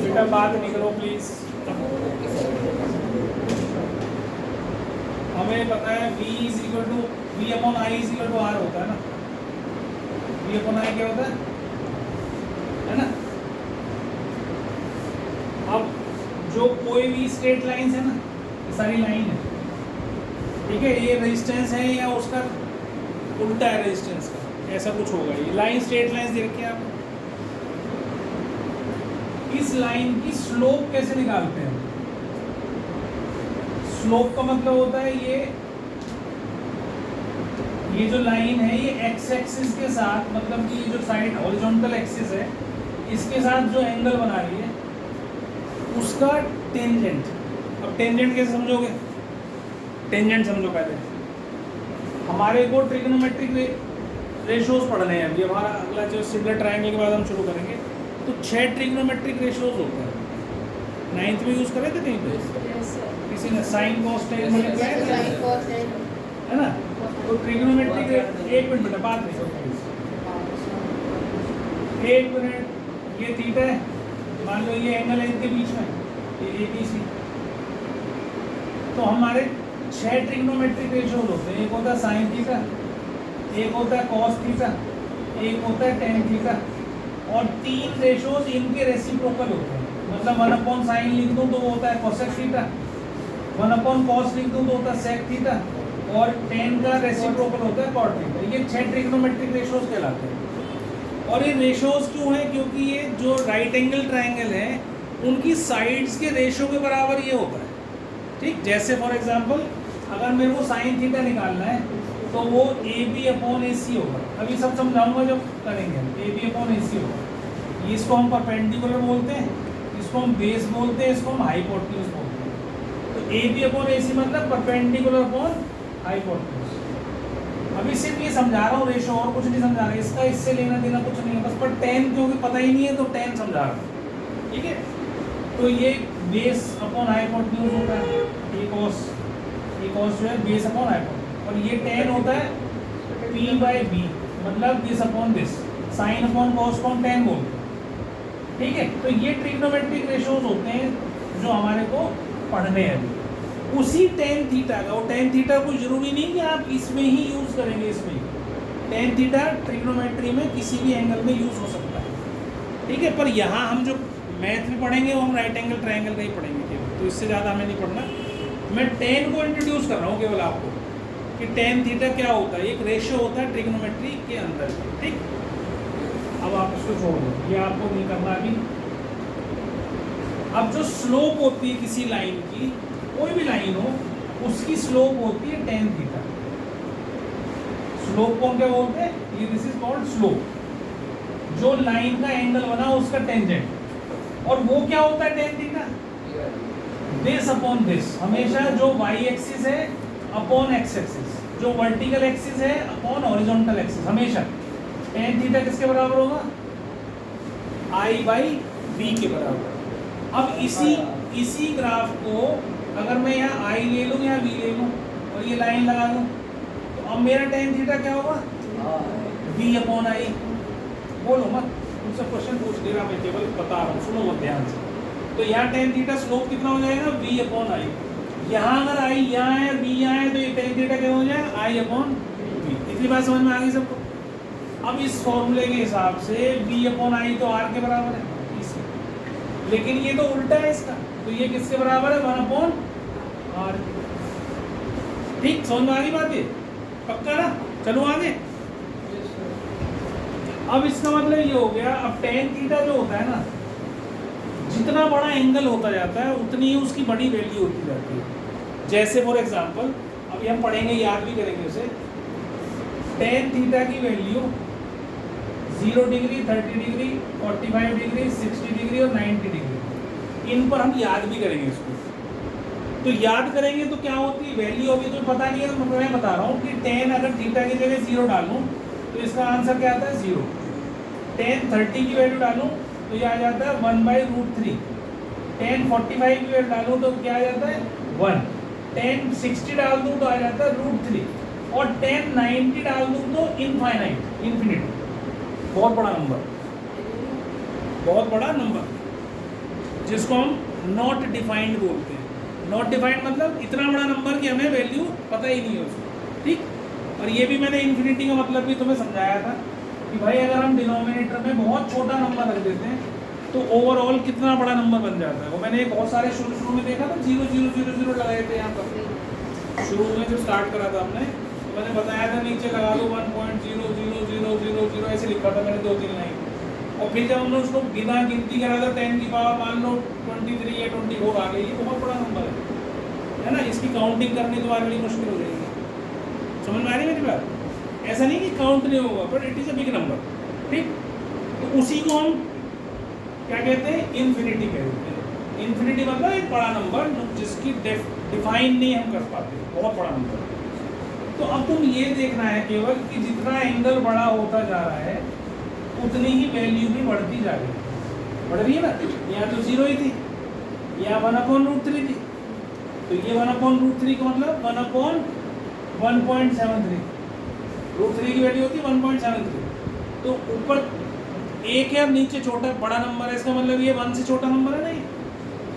बेटा बात नहीं करो प्लीज। हमें पता है v is equal to v upon I is equal to R होता है ना। v अपॉन आई क्या होता है ना। अब जो कोई भी स्ट्रेट लाइंस है ना, ये सारी लाइन है, ठीक है, ये रेजिस्टेंस है या उसका उल्टा है रेजिस्टेंस का, ऐसा कुछ होगा। ये लाइन स्ट्रेट लाइंस दे रखी है आपको। इस लाइन की स्लोप कैसे निकालते हैं? स्लोप का मतलब होता है ये जो लाइन है ये एक्स एक्सिस के साथ, मतलब कि ये जो साइड हॉरिजॉन्टल एक्सिस है इसके साथ जो एंगल बना रही है उसका टेंजेंट। अब टेंजेंट कैसे समझोगे? टेंजेंट समझो पहले। हमारे को ट्रिग्नोमेट्रिक रेशियोज पढ़ने हैं अभी। हमारा अगला जो सिमिलर ट्रायंगल के बाद हम शुरू करेंगे। तो 6 ट्रिग्नोमेट्रिक रेशियोज होते हैं। 9th में यूज करे थे कहीं पे किसी ने साइन कॉस टेन है ना। तो ट्रिग्नोमेट्रिक, एक मिनट बेटा बात नहीं, एक मिनट। ये थीटा है, मान लो ये एंगल है इनके बीच में, ये ABC। तो हमारे 6 ट्रिग्नोमेट्रिक रेशियोज होते हैं। एक होता है साइन थीटा, एक होता है कॉस थीटा, एक होता है टेन थीटा, और 3 रेशियोज इनके रेसिप्रोकल होते हैं। मतलब 1 अपॉन साइन लिख दूँ तो वो होता है कोसेक थीटा, 1 अपॉन कॉस लिख दूँ तो होता है सेक थीटा, और 10 का रेसिप्रोकल होता है कॉट थीटा। ये 6 ट्रिग्नोमेट्रिक रेशियोज कहलाते हैं। और ये रेशियोज क्यों है? क्योंकि ये जो राइट एंगल ट्रायंगल है उनकी साइड्स के रेशियो के बराबर ये होता है। ठीक, जैसे फॉर एग्जांपल अगर मेरे को साइन थीटा निकालना है तो वो AB अपॉन AC होगा। अभी सब समझाऊंगा जब करेंगे। AB अपॉन AC होगा। इसको हम परपेंडिकुलर बोलते हैं, इसको हम बेस बोलते हैं, इसको हम हाइपोटेन्यूज बोलते हैं। तो AB अपॉन AC मतलब परपेंडिकुलर अपॉन हाइपोटेन्यूज। अभी सिर्फ ये समझा रहा हूँ रेशो, और कुछ नहीं समझा रहा। इसका इससे लेना देना कुछ नहीं है, बस पर tan क्योंकि पता ही नहीं है तो tan समझा रहा हूँ, ठीक है। तो ये बेस अपॉन हाइपोटेन्यूज होता है, ये cos जो है बेस अपॉन हाइपोटेन्यूज, और ये tan होता है P/B, मतलब this upon this. Sine upon cos को हम tan बोलते हैं, ठीक है। तो ये ट्रिग्नोमेट्रिक रेशियोज होते हैं जो हमारे को पढ़ने हैं अभी। उसी टेन थीटा का, और टेन थीटा कोई जरूरी नहीं कि आप इसमें ही यूज करेंगे। इसमें टेन थीटा ट्रिग्नोमेट्री में किसी भी एंगल में यूज हो सकता है, ठीक है। पर यहाँ हम जो मैथ में पढ़ेंगे वो हम राइट एंगल ट्रायंगल का ही पढ़ेंगे केवल, तो इससे ज़्यादा हमें नहीं पढ़ना। मैं टेन को इंट्रोड्यूस कर रहा हूँ केवल आपको कि टेन थीटा क्या होता है। एक रेशियो होता है ट्रिग्नोमेट्री के अंदर, ठीक। अब आप इसको छोड़ दो, ये आपको नहीं करना अभी। अब जो स्लोप होती है किसी लाइन की, कोई भी लाइन हो, उसकी स्लोप होती है टेन थीटा। स्लोप को क्या बोलते हैं? ये दिस इज कॉल्ड स्लोप। जो लाइन का एंगल बना उसका टेंजेंट, और वो क्या होता है tan theta? This upon this. हमेशा जो y एक्सिस है अपॉन x एक्सिस, जो वर्टिकल एक्सिस है अपॉन हॉरिजॉन्टल एक्सिस, हमेशा टेन थीटा किसके बराबर होगा? I/B के बराबर। अब इसी ग्राफ को अगर मैं यहाँ I ले लूँ या V ले लूँ और ये लाइन लगा दूँ, तो अब मेरा टेन थीटा क्या होगा? V upon I। बोलो मत, मुझसे क्वेश्चन पूछ ले रहा, मैं केवल बता रहा हूँ, सुनो मत ध्यान से। तो यहाँ टेन थीटा स्लोप कितना हो जाएगा? V upon I। यहाँ अगर I यहाँ है, V यहाँ है, तो ये टेन थीटा क्या हो जाएगा? I upon V। इतनी बात समझ में आ गई सबको? अब इस फॉर्मूले के हिसाब से V अपॉन I तो R के बराबर है, लेकिन ये तो उल्टा है इसका, तो ये किसके बराबर है? 1 अपॉन R। ठीक, समझ में आ गई बात? ये पक्का ना? चलो आगे। अब इसका मतलब ये हो गया, अब टेन थीटा जो होता है ना, जितना बड़ा एंगल होता जाता है उतनी ही उसकी बड़ी वैल्यू होती जाती है। जैसे फॉर एग्जांपल अभी हम पढ़ेंगे, याद भी करेंगे उसे। टेन थीटा की value 0 degree, 30 degree, 45 degree, 60 degree और 90 डिग्री, इन पर हम याद भी करेंगे इसको। तो याद करेंगे तो क्या होती है वैल्यू, अभी तो पता नहीं है, तो मैं बता रहा हूँ कि टेन अगर थीटा की जगह 0 डालूँ तो इसका आंसर क्या आता है? 0। टेन 30 की वैल्यू डालूँ तो ये आ जाता है 1/√3। टेन 45 की वैल्यू डालूँ तो क्या आ जाता है? 1। टेन 60 डाल दूँ तो आ जाता है √3, और टेन 90 डाल दूँ तो इनफाइनाइट, इन्फिनिटी, बहुत बड़ा नंबर। बहुत बड़ा नंबर जिसको हम नॉट डिफाइंड बोलते हैं। नॉट डिफाइंड मतलब इतना बड़ा नंबर कि हमें वैल्यू पता ही नहीं है उसकी, ठीक। और ये भी मैंने इन्फिनिटी का मतलब भी तुम्हें समझाया था कि भाई अगर हम डिनोमिनेटर में बहुत छोटा नंबर रख देते हैं तो ओवरऑल कितना बड़ा नंबर बन जाता है। वो मैंने बहुत सारे शुरू में देखा था 0 0 0 0 लगाए थे यहाँ पर शुरू में जब स्टार्ट करा था हमने, तो मैंने बताया था नीचे लगा दो 1.00000 ऐसे लिखा था मैंने 2-3 लाइन। और फिर जब हमने उसको बिना गिनती करा था 10 की पावर मान लो 23 या 24 आ गई, ये बहुत बड़ा नंबर है ना। इसकी काउंटिंग करनी तुम्हारे लिए मुश्किल हो जाएगी। समझ में आ रही मेरी बात? ऐसा नहीं कि काउंट नहीं होगा, but it is a big number, ठीक। तो उसी को हम क्या कहते हैं, इन्फिनिटी कहते हैं। इन्फिनिटी मतलब एक बड़ा नंबर जिसकी डिफाइन नहीं हम कर पाते, बहुत बड़ा नंबर। तो अब तुम ये देखना है केवल कि जितना एंगल बड़ा होता जा रहा है उतनी ही वैल्यू भी बढ़ती जा रही है। बढ़ रही है ना। यहाँ तो 0 ही थी, यहाँ 1/√3 थी, तो ये 1/√3 का मतलब 1/1.73। √3 की वैल्यू होती है 1.73। तो ऊपर एक है, नीचे छोटा बड़ा नंबर है, इसका मतलब ये 1 से छोटा नंबर है नहीं।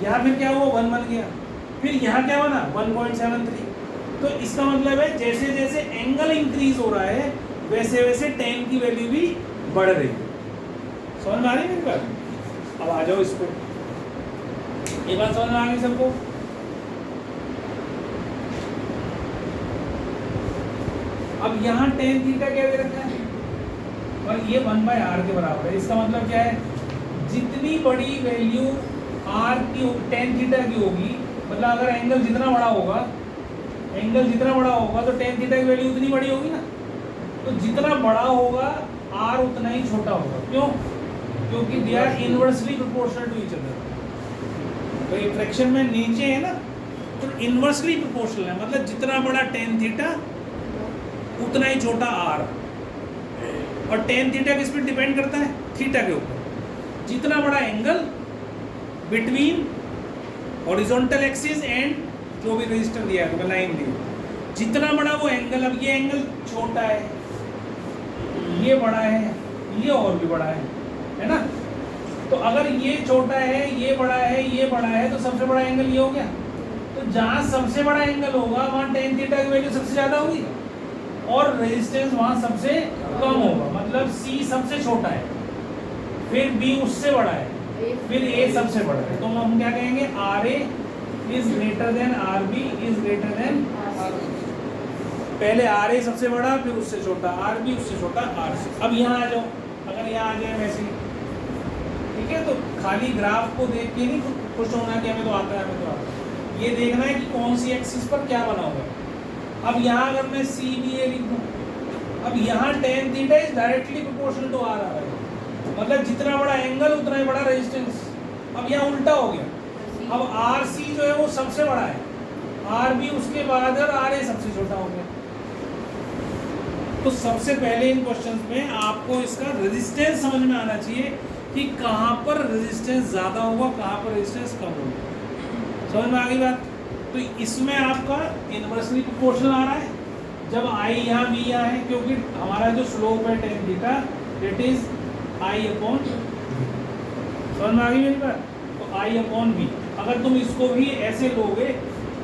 यहाँ फिर क्या हुआ, 1 बन गया, फिर यहाँ क्या बना 1.73। तो इसका मतलब है जैसे जैसे एंगल इंक्रीज हो रहा है वैसे वैसे tan की वैल्यू भी बढ़ रही है। समझ में आ रही है मेरी बात? अब आ जाओ इस पे, ये बात समझ में आ गई सबको? अब यहाँ tan थीटा क्या दे रखा है और ये 1/r के बराबर है। इसका मतलब क्या है, जितनी बड़ी वैल्यू r की tan थीटा की होगी, मतलब अगर एंगल जितना बड़ा होगा तो tan थीटा की वैल्यू उतनी बड़ी होगी ना। तो जितना बड़ा होगा r उतना ही छोटा होगा। क्यों? क्योंकि they are inversely proportional to each other. तो ये फ्रैक्शन में नीचे है ना, तो इनवर्सली प्रोपोर्शनल है, मतलब जितना बड़ा tan थीटा उतना ही छोटा r। और tan थीटा किस पे डिपेंड करता है, थीटा के ऊपर। जितना बड़ा angle between horizontal axis and जो भी रजिस्टर दिया है, लाइन दी, जितना बड़ा वो एंगल, अब ये एंगल छोटा है, ये बड़ा है, ये और भी बड़ा है ना। तो अगर ये छोटा है, ये बड़ा है, ये बड़ा है, तो सबसे बड़ा एंगल ये हो गया। तो जहाँ सबसे बड़ा एंगल होगा वहाँ tan थीटा की वैल्यू सबसे ज़्यादा होगी और रेजिस्टेंस वहाँ सबसे कम होगा। मतलब C सबसे छोटा है, फिर B उससे बड़ा है, फिर A सबसे बड़ा है। तो हम क्या कहेंगे, RA is greater then RB is greater then. पहले RA सबसे बड़ा, फिर उससे छोटा RB, उससे छोटा RC। अब यहाँ आ जाओ, अगर यहाँ आ जाए वैसे, ठीक है। तो खाली ग्राफ को देख के नहीं खुश होना कि हमें तो आता है, हमें तो आता है। ये देखना है कि कौन सी एक्सिस पर क्या बना हुआ है। अब यहाँ अगर मैं CBA लिख दूँ, अब यहाँ tan theta is directly proportional to R आ रहा है, मतलब जितना बड़ा एंगल उतना ही बड़ा रेजिस्टेंस। अब यहाँ उल्टा हो गया, अब RC जो है वो सबसे बड़ा है, RB उसके बाद और RA सबसे छोटा हो गया। तो सबसे पहले इन क्वेश्चंस में आपको इसका रेजिस्टेंस समझ में आना चाहिए कि कहाँ पर रेजिस्टेंस ज़्यादा होगा, कहाँ पर रेजिस्टेंस कम होगा। समझ में आ गई बात? तो इसमें आपका इनवर्सली प्रोपोर्शनल आ रहा है जब I यहाँ B यहाँ है, क्योंकि हमारा जो स्लोप है tan theta that is I/V। समझ में आ गई मेरी बात? तो I/V। अगर तुम इसको भी ऐसे लोगे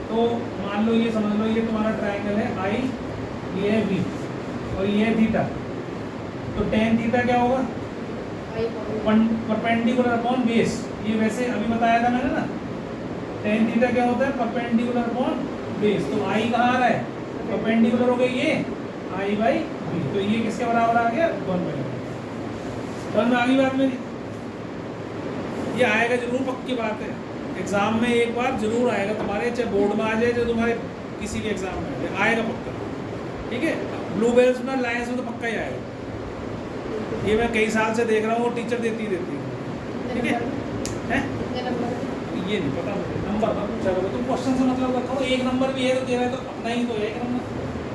तो मान लो, ये समझ लो ये तुम्हारा ट्रायंगल है I, ये है V और ये है थीटा। तो tan थीटा क्या होगा, परपेंडिकुलर अपॉन बेस। ये वैसे अभी बताया था मैंने ना, tan थीटा क्या होता है, परपेंडिकुलर अपॉन बेस। तो I कहाँ आ रहा है, परपेंडिकुलर हो गई ये I/V। तो ये किसके बराबर आ गया, 1/। समझ में आ गई बात मेरी? ये आएगा जरूर, पक्की बात है। एग्जाम में एक बार जरूर आएगा तुम्हारे, चाहे बोर्ड में आ जाए चाहे तुम्हारे किसी भी एग्जाम में आ जाए, आएगा पक्का। ठीक है, ब्लू बेल्स में, लायंस में तो पक्का ही आएगा। ये मैं कई साल से देख रहा हूँ, वो टीचर देती है। ठीक है, हैं? ये नहीं पता मुझे नंबर का पूछा करो तुम, क्वेश्चन से मतलब रखो। एक नंबर भी है तो दे रहा है तो अपना ही तो है, एक नंबर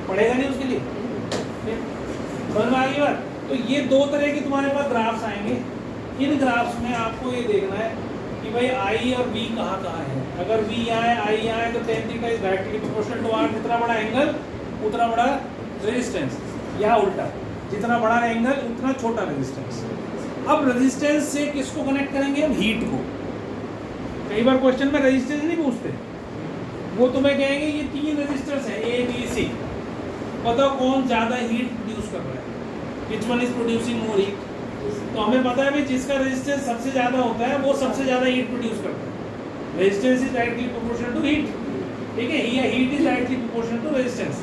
पढ़ेगा नहीं उसके लिए। समझ में आ गई बात? तो ये दो तरह के तुम्हारे पास ग्राफ्स आएंगे। इन ग्राफ्स में आपको ये देखना है कि भाई I और B कहाँ कहाँ है। अगर V यहाँ है, I यहाँ है, तो tan theta is directly proportional to R। जितना बड़ा एंगल उतना बड़ा रेजिस्टेंस, या उल्टा, जितना बड़ा एंगल उतना छोटा रेजिस्टेंस। अब रेजिस्टेंस से किसको कनेक्ट करेंगे हम? हीट को। कई बार क्वेश्चन में रेजिस्टेंस नहीं पूछते, वो तुम्हें कहेंगे ये 3 रेजिस्टर्स है ए बी सी, बताओ कौन ज़्यादा हीट प्रोड्यूस कर रहा है, which one is producing more heat. तो हमें पता है भाई जिसका रेजिस्टेंस सबसे ज़्यादा होता है वो सबसे ज़्यादा हीट प्रोड्यूस करता है। Resistance is directly proportional to heat, ठीक है, या heat is directly proportional to resistance.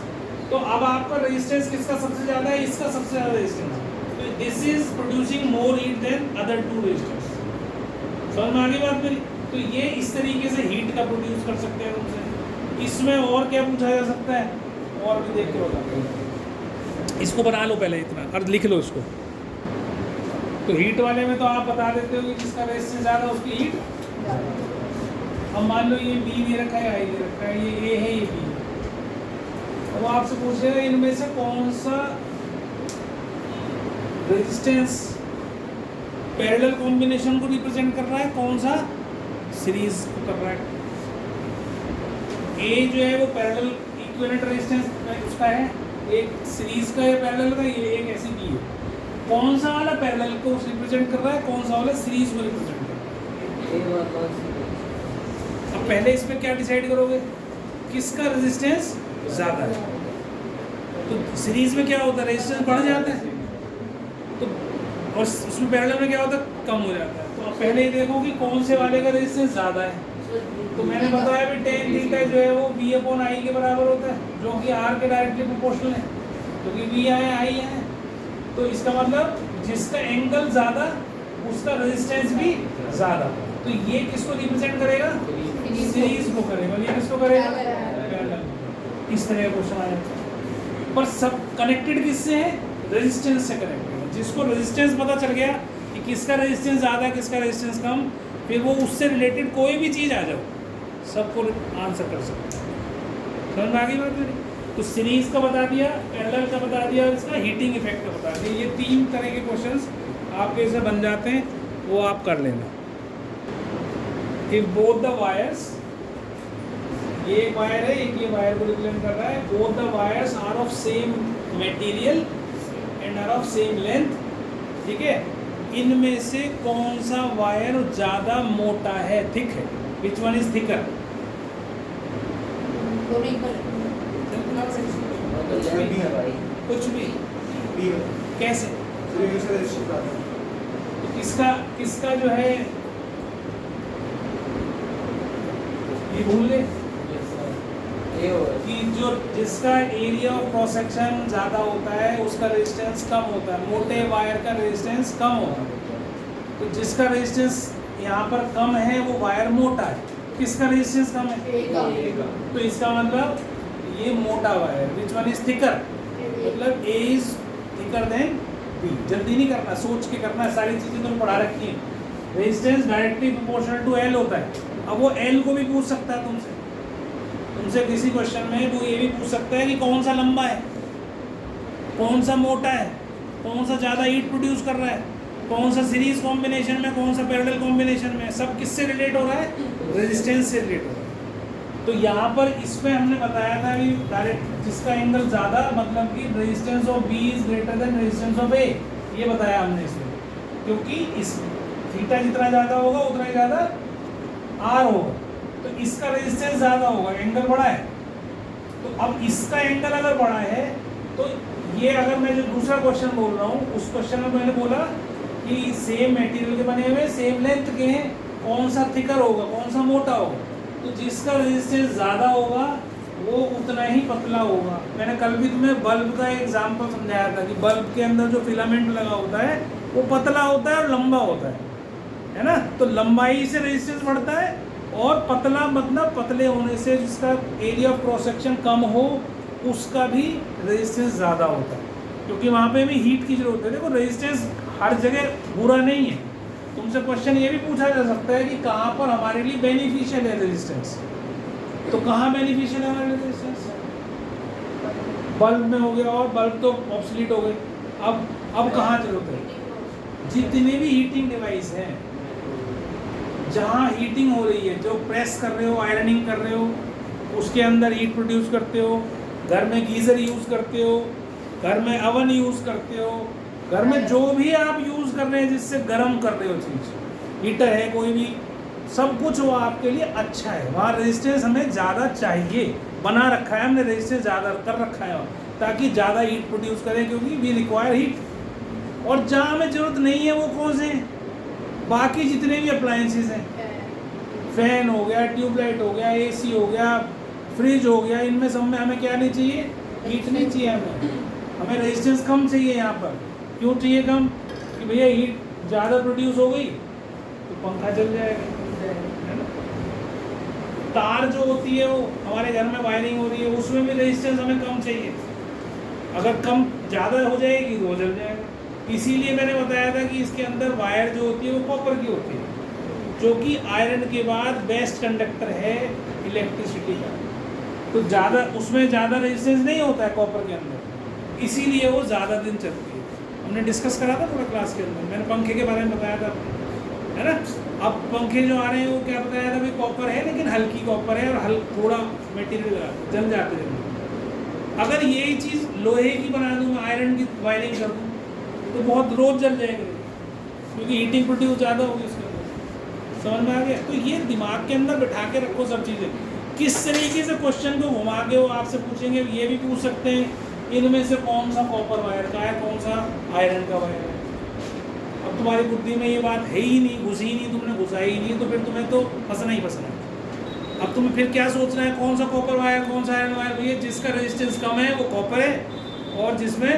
तो अब आपका रेजिस्टेंस किसका सबसे ज़्यादा है? इसका सबसे ज़्यादा रेजिस्टेंस। तो this is producing more heat than other 2 resistors. समझ में आ गई बात मेरी? तो ये इस तरीके से हीट का प्रोड्यूस कर सकते हैं तुमसे। इसमें और क्या पूछा जा सकता है, और भी देख के बताते हैं। इसको बना लो पहले, इतना और लिख लो इसको। तो हीट वाले में तो आप बता देते हो कि जिसका रेजिस्टेंस ज़्यादा उसकी हीट। अब मान लो ये बी दे रखा है, आई दे रखा है, ये ए है, ये बी। अब वो आपसे पूछेगा इनमें से कौन सा रेजिस्टेंस पैरेलल कॉम्बिनेशन को रिप्रेजेंट कर रहा है, कौन सा सीरीज को कर रहा है। ए जो है वो पैरेलल इक्विवेलेंट रेजिस्टेंस उसका है, एक सीरीज का है पैरेलल का, ये एक ऐसी बी है। कौन सा वाला पैरेलल को रिप्रेजेंट कर रहा है, कौन सा वाला सीरीज को रिप्रेजेंट कर रहा है। अब पहले इस पे क्या डिसाइड करोगे, किसका रेजिस्टेंस ज़्यादा है। तो सीरीज में क्या होता है, रेजिस्टेंस बढ़ जाता है, तो और उसमें पैरेलल में क्या होता है, कम हो जाता है। तो अब पहले ही देखो कि कौन से वाले का रेजिस्टेंस ज़्यादा है। तो मैंने बताया भी tan थीटा जो है वो V/I के बराबर होता है, जो कि R के डायरेक्टली प्रोपोर्शनल है, क्योंकि V आए I है। तो इसका मतलब जिसका एंगल ज़्यादा उसका रेजिस्टेंस भी ज़्यादा। तो ये किसको रिप्रेजेंट करेगा, सीरीज को करेगा। ये किसको करेगा, पैरेलल। इस तरह का क्वेश्चन आ जाता है। पर सब कनेक्टेड किससे है, रेजिस्टेंस से कनेक्टेड है। जिसको रेजिस्टेंस पता चल गया कि किसका रेजिस्टेंस ज़्यादा है किसका रेजिस्टेंस कम, फिर वो उससे रिलेटेड कोई भी चीज़ आ जाओ सबको आंसर कर सकते हैं। समझ में आ गई बात मेरी? तो सीरीज का बता दिया, पैरेलल का बता दिया, और इसका हीटिंग इफेक्ट का बता दिया। ये 3 तरह के क्वेश्चंस आपके ऐसे बन जाते हैं, वो आप कर लेना। इफ बोथ द वायर्स, ये एक वायर है, एक ये वायर को रिप्रेजेंट कर रहा है, both the wires are of same material and are of same length, ठीक है, इनमें से कौन सा वायर ज़्यादा मोटा है, थिक है, विच वन इज थिकर। कुछ भी कैसे, तो किसका जो है ये भूल गए कि जो जिसका एरिया ऑफ क्रॉस सेक्शन ज़्यादा होता है उसका रेजिस्टेंस कम होता है, मोटे वायर का रेजिस्टेंस कम होता है। तो जिसका रेजिस्टेंस यहाँ पर कम है वो वायर मोटा है, किसका रेजिस्टेंस कम है, तो इसका मतलब ये मोटा wire, which one is thicker, मतलब ए इज थिकर देन बी। जल्दी नहीं करना, सोच के करना, सारी चीज़ें तुमने पढ़ा रखी हैं। Resistance directly proportional to L होता है। अब वो एल को भी पूछ सकता है तुमसे किसी क्वेश्चन में वो ये भी पूछ सकता है कि कौन सा लंबा है, कौन सा मोटा है, कौन सा ज़्यादा हीट प्रोड्यूस कर रहा है, कौन सा सीरीज कॉम्बिनेशन में, कौन सा पैरेलल कॉम्बिनेशन में, सब किससे रिलेट हो रहा है, रेजिस्टेंस से रिलेट हो रहा है। तो यहाँ पर इसमें हमने बताया था कि डायरेक्ट जिसका एंगल ज़्यादा, मतलब कि resistance of B is greater than resistance of A, ये बताया हमने इसमें, क्योंकि इस थीटा जितना ज़्यादा होगा उतना ही ज़्यादा आर होगा। तो इसका रेजिस्टेंस ज़्यादा होगा, एंगल बड़ा है। तो अब इसका एंगल अगर बड़ा है तो ये, अगर मैं जो दूसरा क्वेश्चन बोल रहा हूँ उस क्वेश्चन में मैंने बोला कि सेम मटेरियल के बने हुए सेम लेंथ के हैं, कौन सा थिकर होगा, कौन सा मोटा होगा। तो जिसका रेजिस्टेंस ज़्यादा होगा वो उतना ही पतला होगा। मैंने कल भी तुम्हें बल्ब का एग्जाम्पल समझाया था कि बल्ब के अंदर जो फिलामेंट लगा होता है वो पतला होता है और लंबा होता है ना। तो लंबाई से रेजिस्टेंस बढ़ता है, और पतला मतलब पतले होने से जिसका एरिया ऑफ क्रॉस सेक्शन कम हो उसका भी रेजिस्टेंस ज़्यादा होता है, क्योंकि वहाँ पे भी हीट की जरूरत है। देखो रेजिस्टेंस हर जगह बुरा नहीं है। तुमसे क्वेश्चन ये भी पूछा जा सकता है कि कहाँ पर हमारे लिए बेनिफिशियल है रेजिस्टेंस, तो कहाँ बेनिफिशियल है हमारे लिए रेजिस्टेंस, बल्ब में हो गया, और बल्ब तो ऑब्सलीट हो गए। अब कहाँ जरूरत है, जितने भी हीटिंग डिवाइस हैं जहाँ हीटिंग हो रही है, जो प्रेस कर रहे हो, आयरनिंग कर रहे हो, उसके अंदर हीट प्रोड्यूस करते हो, घर में गीज़र यूज़ करते हो, घर में अवन यूज़ करते हो, घर में जो भी आप यूज़ कर रहे हैं जिससे गर्म कर रहे हो चीज़, हीटर है कोई भी, सब कुछ वो आपके लिए अच्छा है। वहाँ रेजिस्टेंस हमें ज़्यादा चाहिए, बना रखा है हमने, रेजिस्टेंस ज़्यादा कर रखा है वहाँ ताकि ज़्यादा हीट प्रोड्यूस करें, क्योंकि वी रिक्वायर हीट। और जहाँ हमें ज़रूरत नहीं है वो कौन से हैं? बाकी जितने भी अप्लायंसेस हैं, फैन हो गया, ट्यूबलाइट हो गया, एसी हो गया, फ्रिज हो गया, इनमें सब में हमें क्या नहीं चाहिए? हीट नहीं चाहिए हमें रेजिस्टेंस कम चाहिए। यहाँ पर क्यों चाहिए कम? कि भैया हीट ज़्यादा प्रोड्यूस हो गई तो पंखा चल जाएगा, है ना। तार जो होती है वो हमारे घर में वायरिंग हो रही है, उसमें भी रेजिस्टेंस हमें कम चाहिए। अगर कम ज़्यादा हो जाएगी तो वो जल जाएगा। इसीलिए मैंने बताया था कि इसके अंदर वायर जो होती है वो कॉपर की होती है, जो कि आयरन के बाद बेस्ट कंडक्टर है इलेक्ट्रिसिटी का। तो ज़्यादा उसमें ज़्यादा रेजिस्टेंस नहीं होता है कॉपर के अंदर, इसीलिए वो ज़्यादा दिन चलती है। हमने डिस्कस करा था थोड़ा क्लास के अंदर, मैंने पंखे के बारे में बताया था, है ना। अब पंखे जो आ रहे हैं वो क्या बताया था, भाई कॉपर है लेकिन हल्की कॉपर है और थोड़ा मटेरियल जल जाते हैं। अगर यही चीज़ लोहे की बना दूँ, आयरन की वायरिंग कर दूँ तो बहुत रोज जल जाएगा, क्योंकि हीटिंग प्रोड्यूस ज़्यादा होगी उसके अंदर। समझ में आ गया? तो ये दिमाग के अंदर बैठा के रखो सब चीज़ें। किस तरीके से क्वेश्चन को घुमा के वो आपसे पूछेंगे, ये भी पूछ सकते हैं इनमें से कौन सा कॉपर वायर का है, कौन सा आयरन का वायर है। अब तुम्हारी बुद्धि में ये बात है ही नहीं, घुसी ही नहीं, तुमने घुसाई ही नहीं, तो फिर तुम्हें तो फंसना ही फंसना है। अब तुम्हें फिर क्या सोचना है, कौन सा कॉपर वायर, कौन सा आयरन वायर? भैया जिसका रेजिस्टेंस कम है वो कॉपर है, और जिसमें,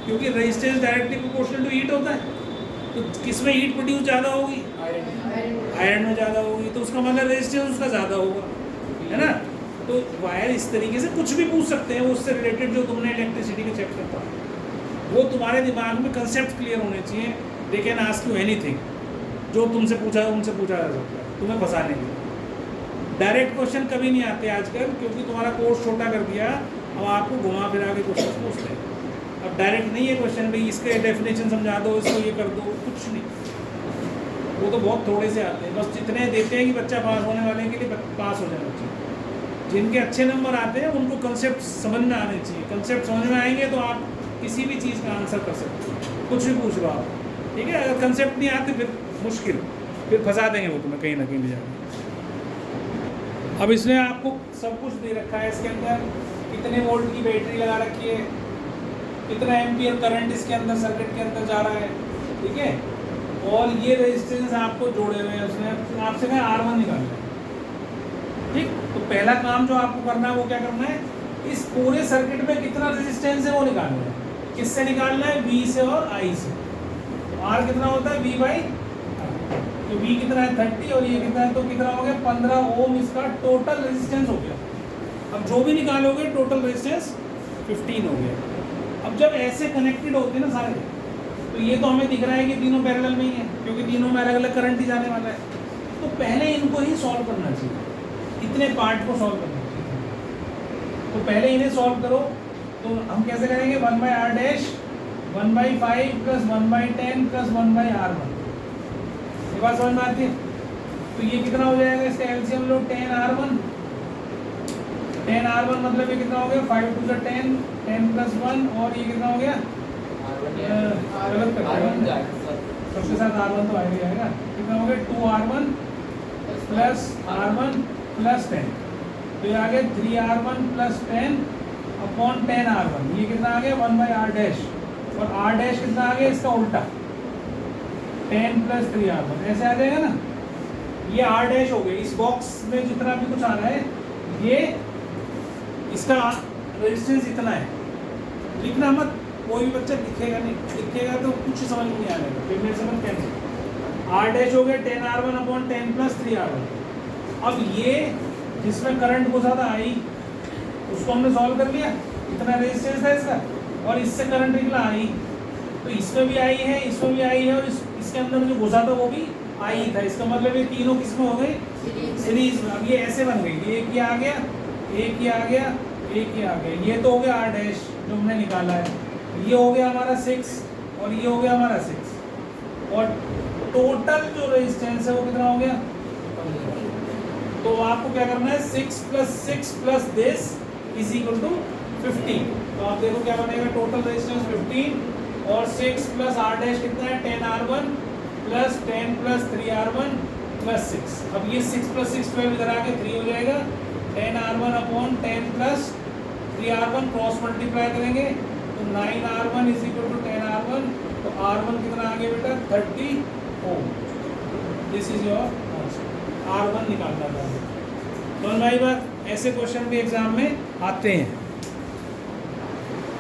क्योंकि resistance directly proportional to heat होता है, तो किसमें हीट प्रोड्यूस ज़्यादा होगी? आयरन में ज़्यादा होगी, तो उसका मतलब रेजिस्टेंस उसका ज़्यादा होगा, है ना। तो वायर इस तरीके से कुछ भी पूछ सकते हैं उससे रिलेटेड, जो तुमने इलेक्ट्रिसिटी के चैप्टर पढ़ा, वो तुम्हारे दिमाग में कंसेप्ट क्लियर होने चाहिए। They can ask you anything, जो तुमसे पूछा है उनसे पूछा जा सकता है तुम्हें फंसाने के लिए। डायरेक्ट क्वेश्चन कभी नहीं आते आजकल, क्योंकि तुम्हारा कोर्स छोटा कर दिया, अब आपको घुमा फिरा के क्वेश्चन पूछते हैं। अब डायरेक्ट नहीं है क्वेश्चन, भाई इसके डेफिनेशन समझा दो, इसको ये कर दो, कुछ नहीं। वो तो बहुत थोड़े से आते हैं, बस जितने देते हैं कि बच्चा पास होने वाले के लिए पास हो जाए बच्चे। जिनके अच्छे नंबर आते हैं उनको कंसेप्ट समझ में आने चाहिए। कंसेप्ट समझ में आएंगे तो आप किसी भी चीज़ का आंसर कर सकते हो, कुछ भी पूछ लो आप, ठीक है। अगर कंसेप्ट नहीं आते फिर मुश्किल, फिर फंसा देंगे वो तुम्हें कहीं ना कहीं ले जाकर। अब इसने आपको सब कुछ दे रखा है इसके अंदर, कितने वोल्ट की बैटरी लगा रखी है, कितना एम्पियर करंट इसके अंदर सर्किट के अंदर जा रहा है, ठीक है। और ये रेजिस्टेंस आपको जोड़े हुए हैं उसने, आपसे कहा R1 निकालना है, ठीक। तो पहला काम जो आपको करना है वो क्या करना है, इस पूरे सर्किट में कितना रेजिस्टेंस है वो निकालना है। किससे निकालना है? V से और I से। R कितना होता है? V बाई, तो V कितना है? 30, और ये कितना है? तो कितना हो गया? 15 ओम इसका टोटल रेजिस्टेंस हो गया। अब जो भी निकालोगे टोटल रेजिस्टेंस 15 हो गया। अब जब ऐसे कनेक्टेड होते हैं ना सारे, तो ये तो हमें दिख रहा है कि तीनों पैरेलल में ही है, क्योंकि तीनों में अलग अलग करंट ही जाने वाला है। तो पहले इनको ही सॉल्व करना चाहिए, इतने पार्ट को सॉल्व करना चाहिए। तो पहले इन्हें सॉल्व करो, तो हम कैसे करेंगे? 1/r dash 1/5 plus 1/10 plus 1/r1। ये बात समझ में आती है? तो ये कितना हो जाएगा? इसका एलसीएम लो, 10r1 मतलब ये कितना हो गया? 5 2 × 10, 10 + 1, और ये कितना हो गया? गलत कर सबके साथ R1 तो आएगा जाएगा। कितना हो गया? 2r1 प्लस r1 प्लस 10, तो ये आ गया 3r1 प्लस 10 अपॉन 10r1। ये कितना आ गया? 1/r डैश, और r डैश कितना आ गया? इसका उल्टा 10 + 3r1, ऐसे आ जाएगा ना। ये r डैश हो गया। इस बॉक्स में जितना भी कुछ आ रहा है, ये इसका रेजिस्टेंस इतना है। लिखना मत, कोई भी बच्चा लिखेगा नहीं, लिखेगा तो कुछ समझ में नहीं आएगा, फिर मेरे समझ कैसे। r डैश हो गया 10r1 अपॉन 10 + 3r1। अब ये जिसमें करंट घुसा था I, उसको हमने सॉल्व कर लिया, इतना रेजिस्टेंस है इसका, और इससे करंट निकला I, तो इसमें भी I है, इसमें भी I है, और इसके अंदर जो घुसा था वो भी I था। इसका मतलब ये तीनों किसमें हो गए? सीरीज में। अब ये ऐसे बन गई, एक ही आ गया, एक ही आ गया, एक ही आ गया। ये तो हो गया r डैश जो हमने निकाला है, ये हो गया हमारा 6, और ये हो गया हमारा 6, और टोटल जो रेजिस्टेंस है वो कितना हो गया? तो आपको क्या करना है? 6 + 6 + this = 15। तो आप देखो क्या बनेगा? टोटल रेजिस्टेंस 15 और 6 प्लस आर डैश कितना है 10r1 plus 10 plus 3r1 plus 6। अब ये 6 प्लस 6 12 इधर आके 3 हो जाएगा। 10r1 upon 10 plus 3r1 cross multiply करेंगे तो 9r1 is equal to 10r1। तो r1 कितना आ गया बेटा 34। This is your answer, r1 निकालना था। तो भाई बात ऐसे क्वेश्चन भी एग्जाम में आते हैं।